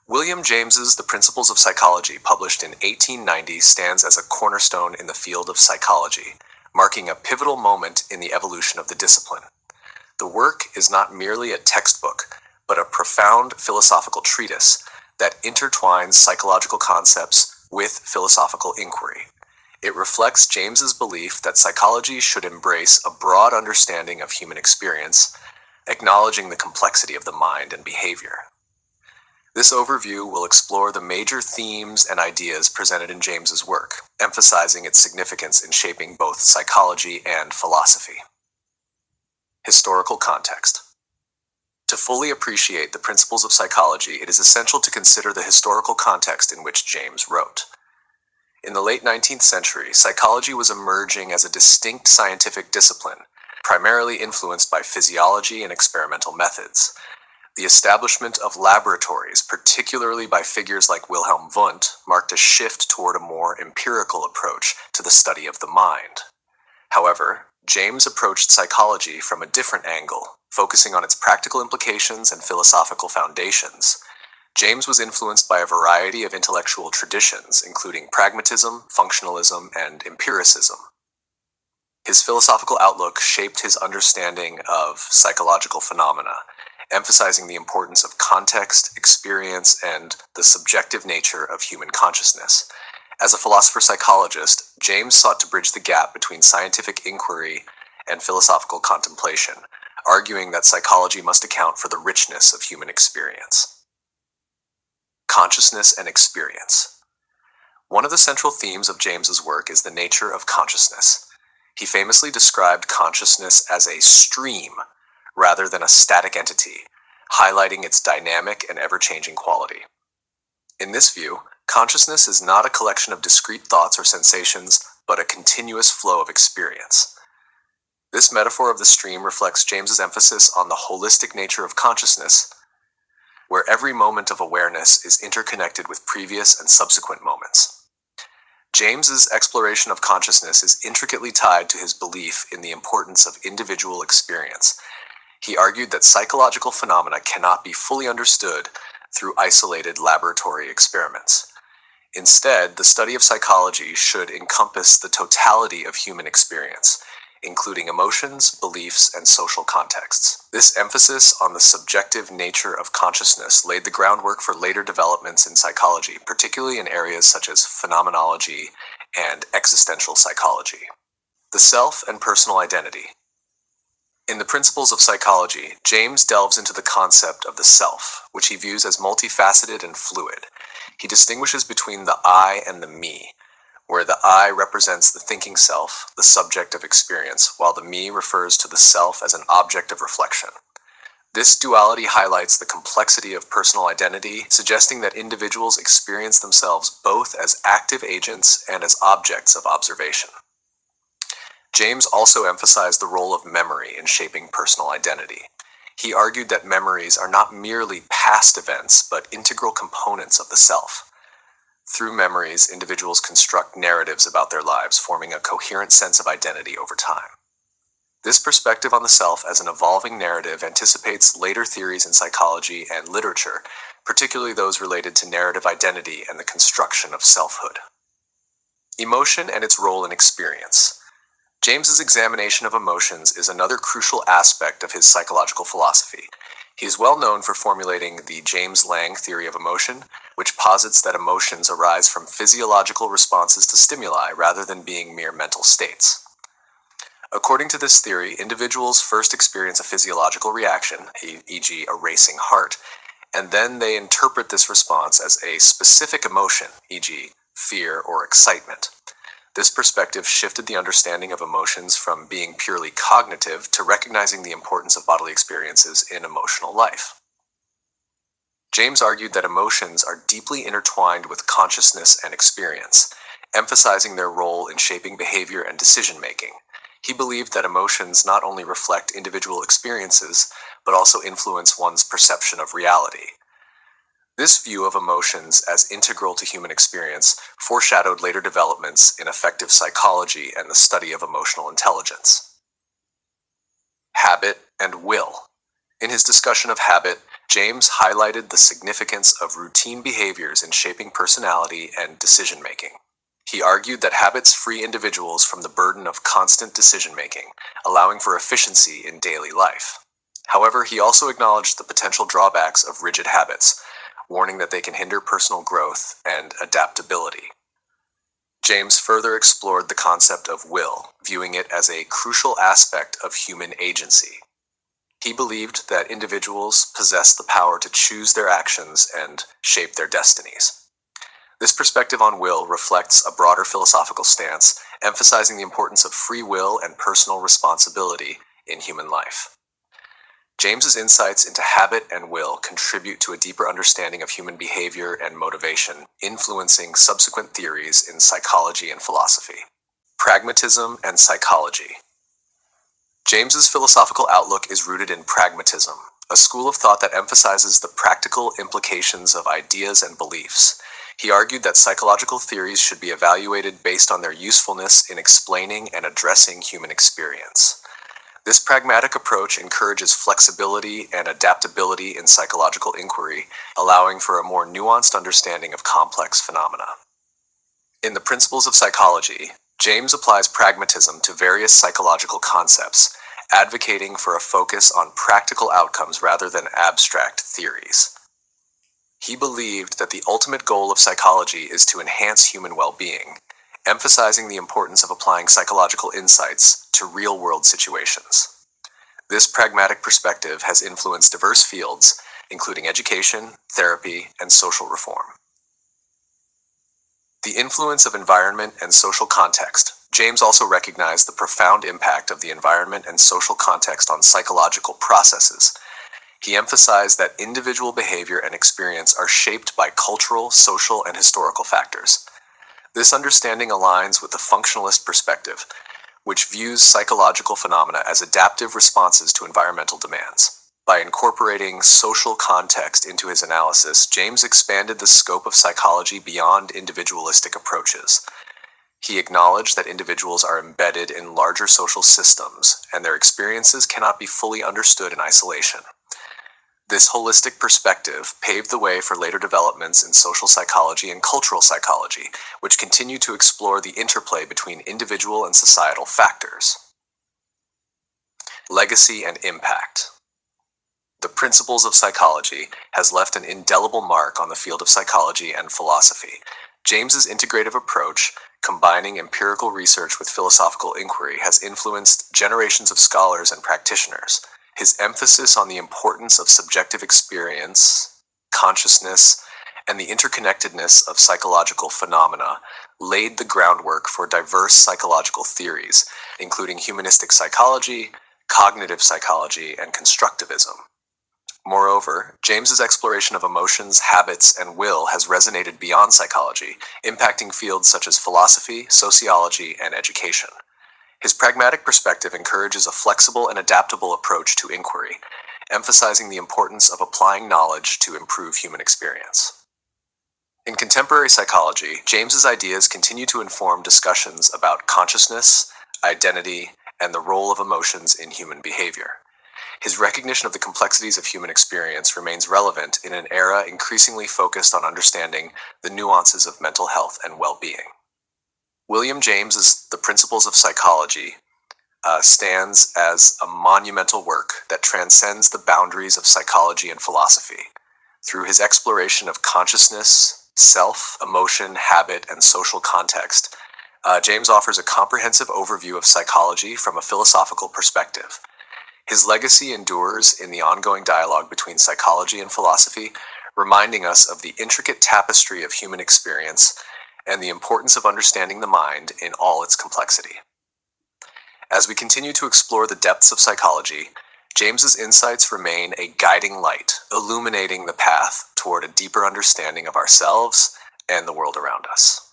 William James's The Principles of Psychology, published in 1890, stands as a cornerstone in the field of psychology, marking a pivotal moment in the evolution of the discipline. The work is not merely a textbook, but a profound philosophical treatise that intertwines psychological concepts with philosophical inquiry. It reflects James's belief that psychology should embrace a broad understanding of human experience, acknowledging the complexity of the mind and behavior. This overview will explore the major themes and ideas presented in James's work, emphasizing its significance in shaping both psychology and philosophy. Historical context. To fully appreciate the principles of psychology, it is essential to consider the historical context in which James wrote. In the late 19th century, psychology was emerging as a distinct scientific discipline, primarily influenced by physiology and experimental methods. The establishment of laboratories, particularly by figures like Wilhelm Wundt, marked a shift toward a more empirical approach to the study of the mind. However, James approached psychology from a different angle, focusing on its practical implications and philosophical foundations. James was influenced by a variety of intellectual traditions, including pragmatism, functionalism, and empiricism. His philosophical outlook shaped his understanding of psychological phenomena, emphasizing the importance of context, experience, and the subjective nature of human consciousness. As a philosopher-psychologist, James sought to bridge the gap between scientific inquiry and philosophical contemplation, arguing that psychology must account for the richness of human experience. Consciousness and experience. One of the central themes of James's work is the nature of consciousness. He famously described consciousness as a stream rather than a static entity, highlighting its dynamic and ever-changing quality. In this view, consciousness is not a collection of discrete thoughts or sensations, but a continuous flow of experience. This metaphor of the stream reflects James's emphasis on the holistic nature of consciousness, where every moment of awareness is interconnected with previous and subsequent moments. James's exploration of consciousness is intricately tied to his belief in the importance of individual experience. He argued that psychological phenomena cannot be fully understood through isolated laboratory experiments. Instead, the study of psychology should encompass the totality of human experience, including emotions, beliefs, and social contexts. This emphasis on the subjective nature of consciousness laid the groundwork for later developments in psychology, particularly in areas such as phenomenology and existential psychology. The self and personal identity. In The Principles of Psychology, James delves into the concept of the self, which he views as multifaceted and fluid. He distinguishes between the I and the me, where the I represents the thinking self, the subject of experience, while the me refers to the self as an object of reflection. This duality highlights the complexity of personal identity, suggesting that individuals experience themselves both as active agents and as objects of observation. James also emphasized the role of memory in shaping personal identity. He argued that memories are not merely past events, but integral components of the self. Through memories, individuals construct narratives about their lives, forming a coherent sense of identity over time. This perspective on the self as an evolving narrative anticipates later theories in psychology and literature, particularly those related to narrative identity and the construction of selfhood. Emotion and its role in experience. James's examination of emotions is another crucial aspect of his psychological philosophy. He is well known for formulating the James Lange theory of emotion, which posits that emotions arise from physiological responses to stimuli rather than being mere mental states. According to this theory, individuals first experience a physiological reaction, e.g., a racing heart, and then they interpret this response as a specific emotion, e.g., fear or excitement. This perspective shifted the understanding of emotions from being purely cognitive to recognizing the importance of bodily experiences in emotional life. James argued that emotions are deeply intertwined with consciousness and experience, emphasizing their role in shaping behavior and decision-making. He believed that emotions not only reflect individual experiences, but also influence one's perception of reality. This view of emotions as integral to human experience foreshadowed later developments in affective psychology and the study of emotional intelligence. Habit and will. In his discussion of habit, James highlighted the significance of routine behaviors in shaping personality and decision-making. He argued that habits free individuals from the burden of constant decision-making, allowing for efficiency in daily life. However, he also acknowledged the potential drawbacks of rigid habits, warning that they can hinder personal growth and adaptability. James further explored the concept of will, viewing it as a crucial aspect of human agency. He believed that individuals possess the power to choose their actions and shape their destinies. This perspective on will reflects a broader philosophical stance, emphasizing the importance of free will and personal responsibility in human life. James's insights into habit and will contribute to a deeper understanding of human behavior and motivation, influencing subsequent theories in psychology and philosophy. Pragmatism and psychology. James's philosophical outlook is rooted in pragmatism, a school of thought that emphasizes the practical implications of ideas and beliefs. He argued that psychological theories should be evaluated based on their usefulness in explaining and addressing human experience. This pragmatic approach encourages flexibility and adaptability in psychological inquiry, allowing for a more nuanced understanding of complex phenomena. In the Principles of Psychology, James applies pragmatism to various psychological concepts, advocating for a focus on practical outcomes rather than abstract theories. He believed that the ultimate goal of psychology is to enhance human well-being, emphasizing the importance of applying psychological insights to real-world situations. This pragmatic perspective has influenced diverse fields, including education, therapy, and social reform. The influence of environment and social context. James also recognized the profound impact of the environment and social context on psychological processes. He emphasized that individual behavior and experience are shaped by cultural, social, and historical factors. This understanding aligns with the functionalist perspective, which views psychological phenomena as adaptive responses to environmental demands. By incorporating social context into his analysis, James expanded the scope of psychology beyond individualistic approaches. He acknowledged that individuals are embedded in larger social systems, and their experiences cannot be fully understood in isolation. This holistic perspective paved the way for later developments in social psychology and cultural psychology, which continue to explore the interplay between individual and societal factors. Legacy and impact. The Principles of Psychology has left an indelible mark on the field of psychology and philosophy. James's integrative approach, combining empirical research with philosophical inquiry, has influenced generations of scholars and practitioners. His emphasis on the importance of subjective experience, consciousness, and the interconnectedness of psychological phenomena laid the groundwork for diverse psychological theories, including humanistic psychology, cognitive psychology, and constructivism. Moreover, James's exploration of emotions, habits, and will has resonated beyond psychology, impacting fields such as philosophy, sociology, and education. His pragmatic perspective encourages a flexible and adaptable approach to inquiry, emphasizing the importance of applying knowledge to improve human experience. In contemporary psychology, James's ideas continue to inform discussions about consciousness, identity, and the role of emotions in human behavior. His recognition of the complexities of human experience remains relevant in an era increasingly focused on understanding the nuances of mental health and well-being. William James's The Principles of Psychology stands as a monumental work that transcends the boundaries of psychology and philosophy. Through his exploration of consciousness, self, emotion, habit, and social context, James offers a comprehensive overview of psychology from a philosophical perspective. His legacy endures in the ongoing dialogue between psychology and philosophy, reminding us of the intricate tapestry of human experience and the importance of understanding the mind in all its complexity. As we continue to explore the depths of psychology, James's insights remain a guiding light, illuminating the path toward a deeper understanding of ourselves and the world around us.